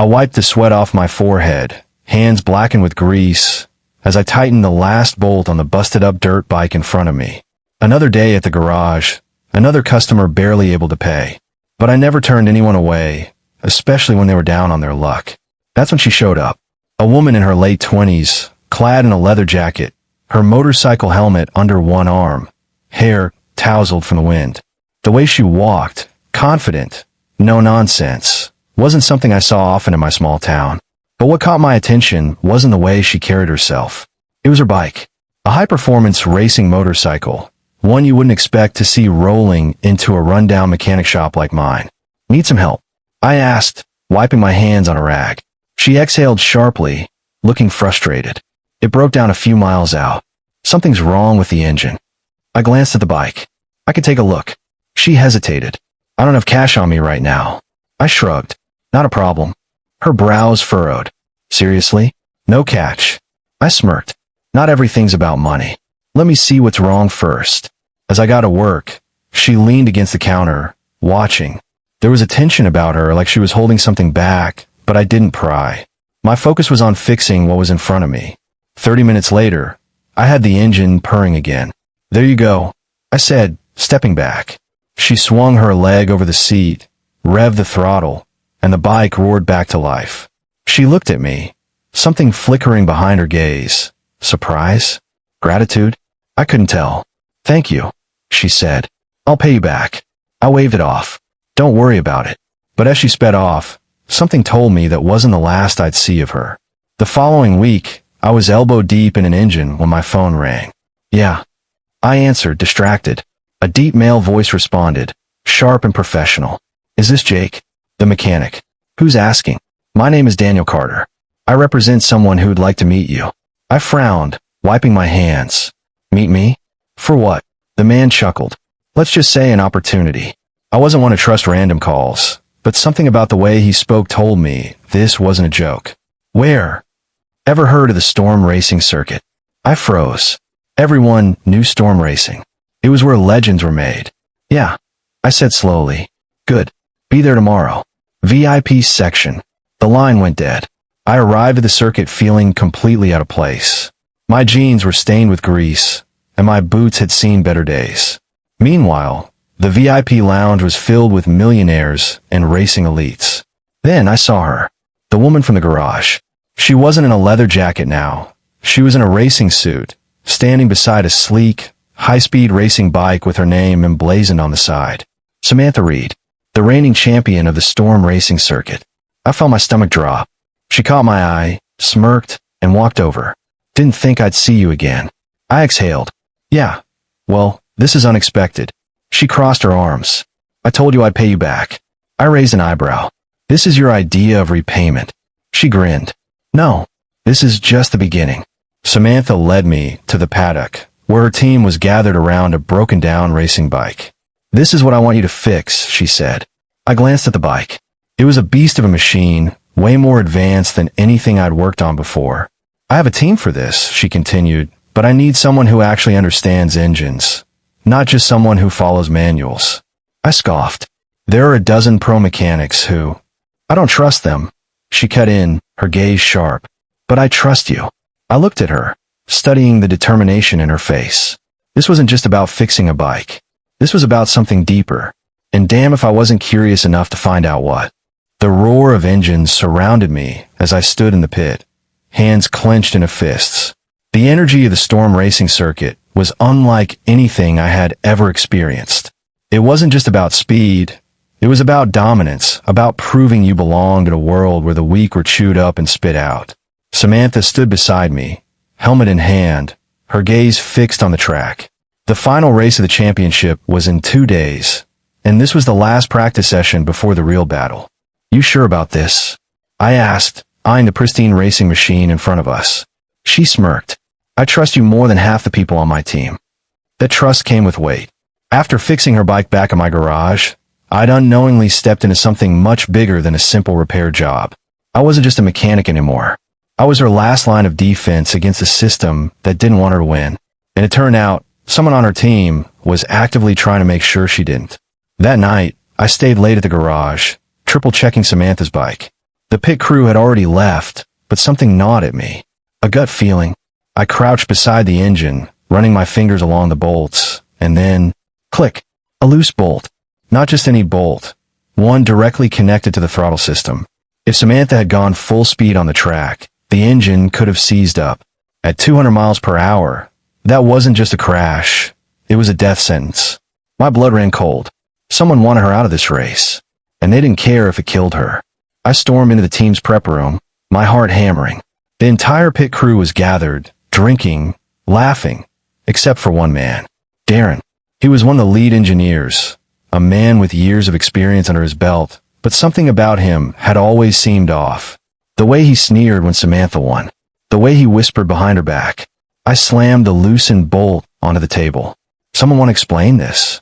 I wiped the sweat off my forehead, hands blackened with grease, as I tightened the last bolt on the busted-up dirt bike in front of me. Another day at the garage, another customer barely able to pay. But I never turned anyone away, especially when they were down on their luck. That's when she showed up. A woman in her late 20s, clad in a leather jacket, her motorcycle helmet under one arm, hair tousled from the wind. The way she walked, confident, no nonsense, wasn't something I saw often in my small town. But what caught my attention wasn't the way she carried herself. It was her bike. A high-performance racing motorcycle, one you wouldn't expect to see rolling into a rundown mechanic shop like mine. Need some help? I asked, wiping my hands on a rag. She exhaled sharply, looking frustrated. It broke down a few miles out. Something's wrong with the engine. I glanced at the bike. I could take a look. She hesitated. I don't have cash on me right now. I shrugged. Not a problem. Her brows furrowed. Seriously? No catch. I smirked. Not everything's about money. Let me see what's wrong first. As I got to work, she leaned against the counter, watching. There was a tension about her, like she was holding something back, but I didn't pry. My focus was on fixing what was in front of me. 30 minutes later, I had the engine purring again. There you go, I said, stepping back. She swung her leg over the seat, revved the throttle, and the bike roared back to life. She looked at me, something flickering behind her gaze. Surprise? Gratitude? I couldn't tell. Thank you, she said. I'll pay you back. I waved it off. Don't worry about it. But as she sped off, something told me that wasn't the last I'd see of her. The following week, I was elbow deep in an engine when my phone rang. Yeah. I answered, distracted. A deep male voice responded, sharp and professional. Is this Jake? The mechanic. Who's asking? My name is Daniel Carter. I represent someone who'd like to meet you. I frowned, wiping my hands. Meet me? For what? The man chuckled. Let's just say an opportunity. I wasn't one to trust random calls, but something about the way he spoke told me this wasn't a joke. Where? Ever heard of the Storm Racing Circuit? I froze. Everyone knew Storm Racing. It was where legends were made. Yeah, I said slowly. Good. Be there tomorrow. VIP section. The line went dead. I arrived at the circuit feeling completely out of place. My jeans were stained with grease, and my boots had seen better days. Meanwhile, the VIP lounge was filled with millionaires and racing elites. Then I saw her. The woman from the garage. She wasn't in a leather jacket now. She was in a racing suit, standing beside a sleek, high-speed racing bike with her name emblazoned on the side. Samantha Reed, the reigning champion of the Storm Racing Circuit. I felt my stomach drop. She caught my eye, smirked, and walked over. Didn't think I'd see you again. I exhaled. Yeah. Well, this is unexpected. She crossed her arms. I told you I'd pay you back. I raised an eyebrow. This is your idea of repayment. She grinned. No, this is just the beginning. Samantha led me to the paddock, where her team was gathered around a broken-down racing bike. This is what I want you to fix, she said. I glanced at the bike. It was a beast of a machine, way more advanced than anything I'd worked on before. I have a team for this, she continued, but I need someone who actually understands engines, not just someone who follows manuals. I scoffed. There are a dozen pro mechanics who... I don't trust them. She cut in, her gaze sharp. But I trust you. I looked at her, studying the determination in her face. This wasn't just about fixing a bike. This was about something deeper. And damn if I wasn't curious enough to find out what. The roar of engines surrounded me as I stood in the pit, hands clenched into fists. The energy of the Storm Racing Circuit was unlike anything I had ever experienced. It wasn't just about speed. It was about dominance, about proving you belonged in a world where the weak were chewed up and spit out. Samantha stood beside me, helmet in hand, her gaze fixed on the track. The final race of the championship was in 2 days, and this was the last practice session before the real battle. You sure about this? I asked, eyeing the pristine racing machine in front of us. She smirked. I trust you more than half the people on my team. That trust came with weight. After fixing her bike back in my garage, I'd unknowingly stepped into something much bigger than a simple repair job. I wasn't just a mechanic anymore. I was her last line of defense against a system that didn't want her to win. And it turned out, someone on her team was actively trying to make sure she didn't. That night, I stayed late at the garage, triple-checking Samantha's bike. The pit crew had already left, but something gnawed at me. A gut feeling. I crouched beside the engine, running my fingers along the bolts, and then, click, a loose bolt. Not just any bolt. One directly connected to the throttle system. If Samantha had gone full speed on the track, the engine could have seized up. At 200 miles per hour, that wasn't just a crash. It was a death sentence. My blood ran cold. Someone wanted her out of this race, and they didn't care if it killed her. I stormed into the team's prep room, my heart hammering. The entire pit crew was gathered, drinking, laughing, except for one man. Darren. He was one of the lead engineers, a man with years of experience under his belt, but something about him had always seemed off. The way he sneered when Samantha won. The way he whispered behind her back. I slammed the loosened bolt onto the table. Someone want to explain this?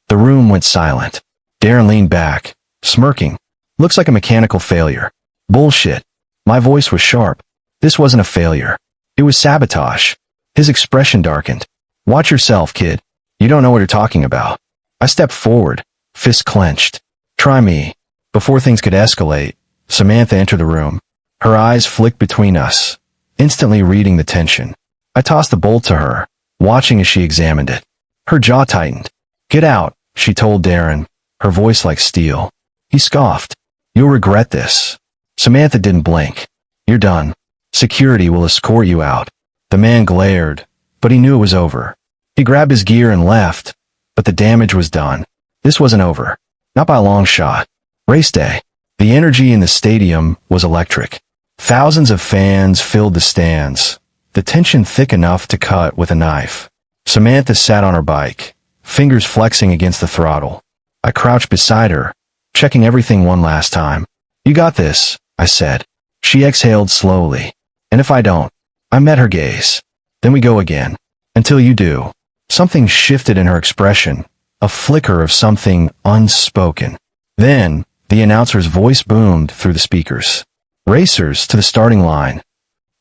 The room went silent. Darren leaned back, smirking. Looks like a mechanical failure. Bullshit. My voice was sharp. This wasn't a failure. It was sabotage. His expression darkened. Watch yourself, kid. You don't know what you're talking about. I stepped forward, fists clenched. Try me. Before things could escalate, Samantha entered the room. Her eyes flicked between us, instantly reading the tension. I tossed the bolt to her, watching as she examined it. Her jaw tightened. Get out, she told Darren, her voice like steel. He scoffed. You'll regret this. Samantha didn't blink. You're done. Security will escort you out. The man glared, but he knew it was over. He grabbed his gear and left, but the damage was done. This wasn't over. Not by a long shot. Race day. The energy in the stadium was electric. Thousands of fans filled the stands, the tension thick enough to cut with a knife. Samantha sat on her bike, fingers flexing against the throttle. I crouched beside her, checking everything one last time. You got this, I said. She exhaled slowly. And if I don't? I met her gaze. Then we go again. Until you do. Something shifted in her expression, a flicker of something unspoken. Then, the announcer's voice boomed through the speakers. Racers to the starting line.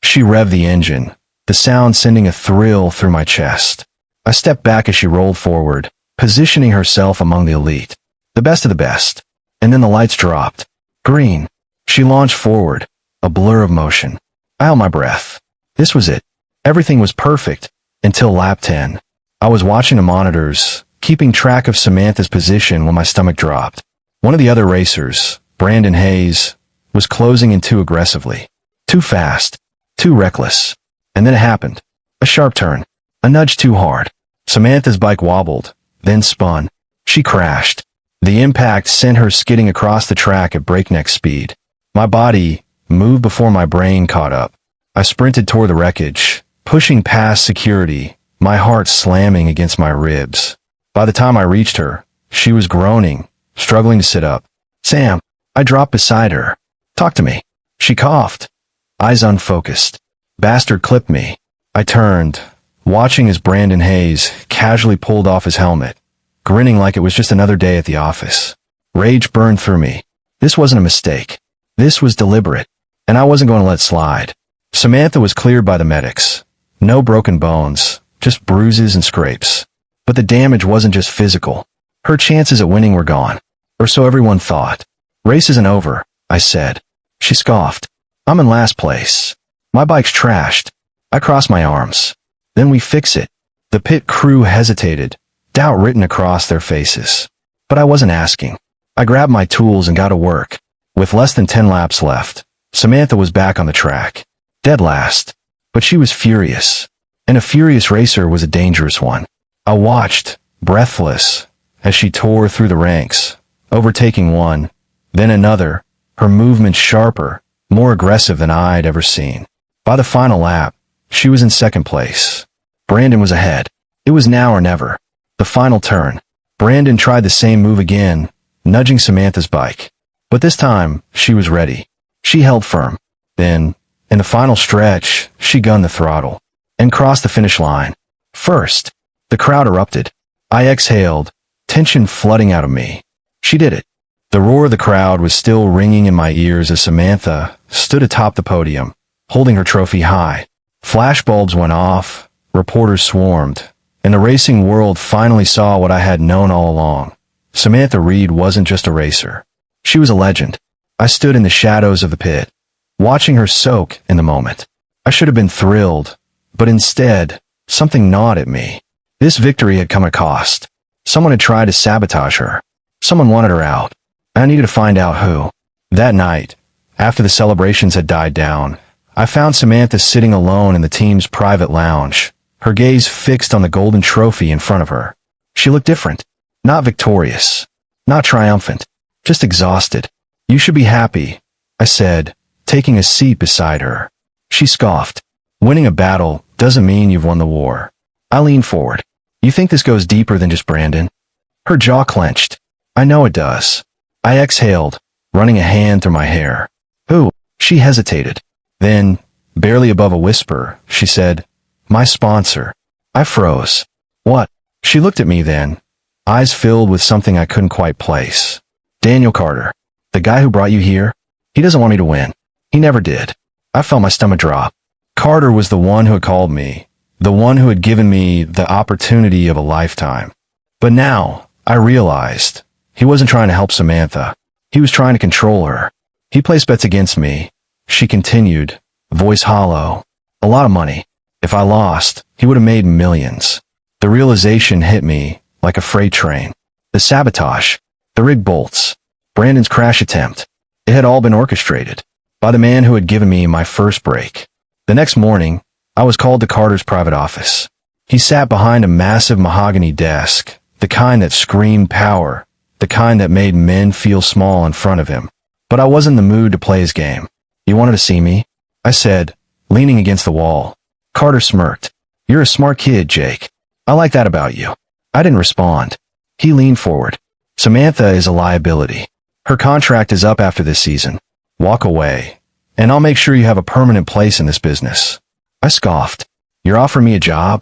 She revved the engine, the sound sending a thrill through my chest. I stepped back as she rolled forward, positioning herself among the elite. The best of the best. And then the lights dropped. Green. She launched forward, a blur of motion. I held my breath. This was it. Everything was perfect, until lap 10. I was watching the monitors, keeping track of Samantha's position when my stomach dropped. One of the other racers, Brandon Hayes, was closing in too aggressively. Too fast. Too reckless. And then it happened. A sharp turn. A nudge too hard. Samantha's bike wobbled, then spun. She crashed. The impact sent her skidding across the track at breakneck speed. My body moved before my brain caught up. I sprinted toward the wreckage, pushing past security, my heart slamming against my ribs. By the time I reached her, she was groaning, struggling to sit up. Sam, I dropped beside her. Talk to me. She coughed, eyes unfocused. Bastard clipped me. I turned, watching as Brandon Hayes casually pulled off his helmet, grinning like it was just another day at the office. Rage burned through me. This wasn't a mistake. This was deliberate, and I wasn't going to let it slide. Samantha was cleared by the medics. No broken bones, just bruises and scrapes. But the damage wasn't just physical. Her chances at winning were gone. Or so everyone thought. Race isn't over, I said. She scoffed. I'm in last place. My bike's trashed. I crossed my arms. Then we fix it. The pit crew hesitated, doubt written across their faces. But I wasn't asking. I grabbed my tools and got to work. With less than 10 laps left, Samantha was back on the track. Dead last. But she was furious. And a furious racer was a dangerous one. I watched, breathless, as she tore through the ranks, overtaking one, then another, her movements sharper, more aggressive than I'd ever seen. By the final lap, she was in second place. Brandon was ahead. It was now or never. The final turn. Brandon tried the same move again, nudging Samantha's bike. But this time, she was ready. She held firm. Then, in the final stretch, she gunned the throttle and crossed the finish line. First, the crowd erupted. I exhaled, tension flooding out of me. She did it. The roar of the crowd was still ringing in my ears as Samantha stood atop the podium, holding her trophy high. Flashbulbs went off, reporters swarmed, and the racing world finally saw what I had known all along. Samantha Reed wasn't just a racer. She was a legend. I stood in the shadows of the pit, watching her soak in the moment. I should have been thrilled, but instead, something gnawed at me. This victory had come at a cost. Someone had tried to sabotage her. Someone wanted her out. I needed to find out who. That night, after the celebrations had died down, I found Samantha sitting alone in the team's private lounge, her gaze fixed on the golden trophy in front of her. She looked different. Not victorious. Not triumphant. Just exhausted. "You should be happy," I said, taking a seat beside her. She scoffed. "Winning a battle doesn't mean you've won the war." I leaned forward. "You think this goes deeper than just Brandon?" Her jaw clenched. "I know it does." I exhaled, running a hand through my hair. "Who?" She hesitated. Then, barely above a whisper, she said, "My sponsor." I froze. "What?" She looked at me then, eyes filled with something I couldn't quite place. "Daniel Carter. The guy who brought you here? He doesn't want me to win. He never did." I felt my stomach drop. Carter was the one who had called me, the one who had given me the opportunity of a lifetime. But now, I realized, he wasn't trying to help Samantha. He was trying to control her. "He placed bets against me," she continued, voice hollow. "A lot of money. If I lost, he would have made millions." The realization hit me like a freight train. The sabotage, the rigged bolts, Brandon's crash attempt. It had all been orchestrated by the man who had given me my first break. The next morning, I was called to Carter's private office. He sat behind a massive mahogany desk, the kind that screamed power, the kind that made men feel small in front of him. But I wasn't in the mood to play his game. "You wanted to see me?" I said, leaning against the wall. Carter smirked. "You're a smart kid, Jake. I like that about you." I didn't respond. He leaned forward. "Samantha is a liability. Her contract is up after this season. Walk away, and I'll make sure you have a permanent place in this business." I scoffed. "You're offering me a job?"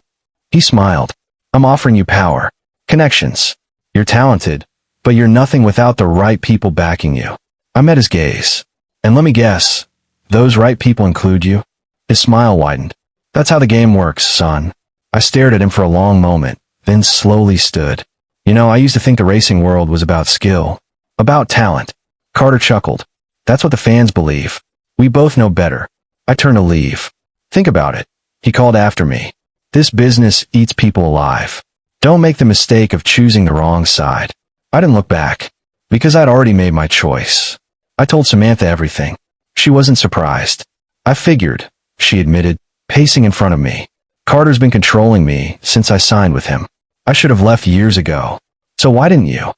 He smiled. "I'm offering you power, connections. You're talented, but you're nothing without the right people backing you." I met his gaze. "And let me guess, those right people include you?" His smile widened. "That's how the game works, son." I stared at him for a long moment, then slowly stood. "You know, I used to think the racing world was about skill, about talent." Carter chuckled. "That's what the fans believe. We both know better." I turned to leave. "Think about it," he called after me. "This business eats people alive. Don't make the mistake of choosing the wrong side." I didn't look back, because I'd already made my choice. I told Samantha everything. She wasn't surprised. "I figured," she admitted, pacing in front of me. "Carter's been controlling me since I signed with him. I should have left years ago. So why didn't you?"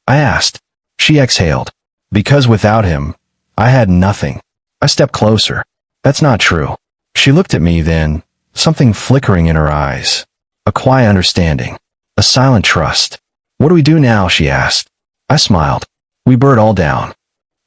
I asked. She exhaled. "Because without him, I had nothing." I stepped closer. "That's not true." She looked at me then, something flickering in her eyes. A quiet understanding. A silent trust. "What do we do now?" she asked. I smiled. "We burn it all down."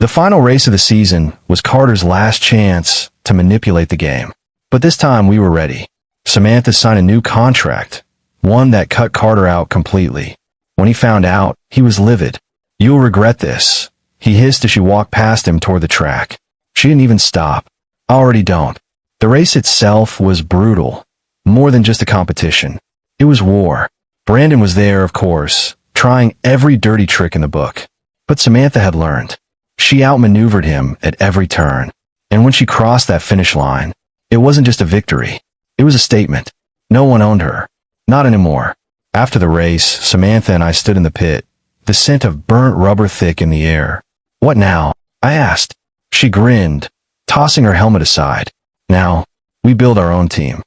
The final race of the season was Carter's last chance to manipulate the game. But this time we were ready. Samantha signed a new contract, one that cut Carter out completely. When he found out, he was livid. "You'll regret this," he hissed as she walked past him toward the track. She didn't even stop. "I already don't." The race itself was brutal. More than just a competition. It was war. Brandon was there, of course, trying every dirty trick in the book. But Samantha had learned. She outmaneuvered him at every turn. And when she crossed that finish line, it wasn't just a victory. It was a statement. No one owned her. Not anymore. After the race, Samantha and I stood in the pit, the scent of burnt rubber thick in the air. "What now?" I asked. She grinned, tossing her helmet aside. "Now, we build our own team."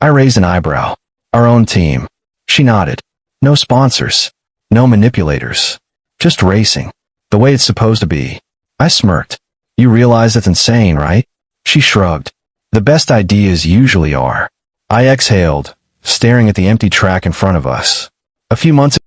I raised an eyebrow. "Our own team." She nodded. "No sponsors. No manipulators. Just racing. The way it's supposed to be." I smirked. "You realize that's insane, right?" She shrugged. "The best ideas usually are." I exhaled, staring at the empty track in front of us. A few months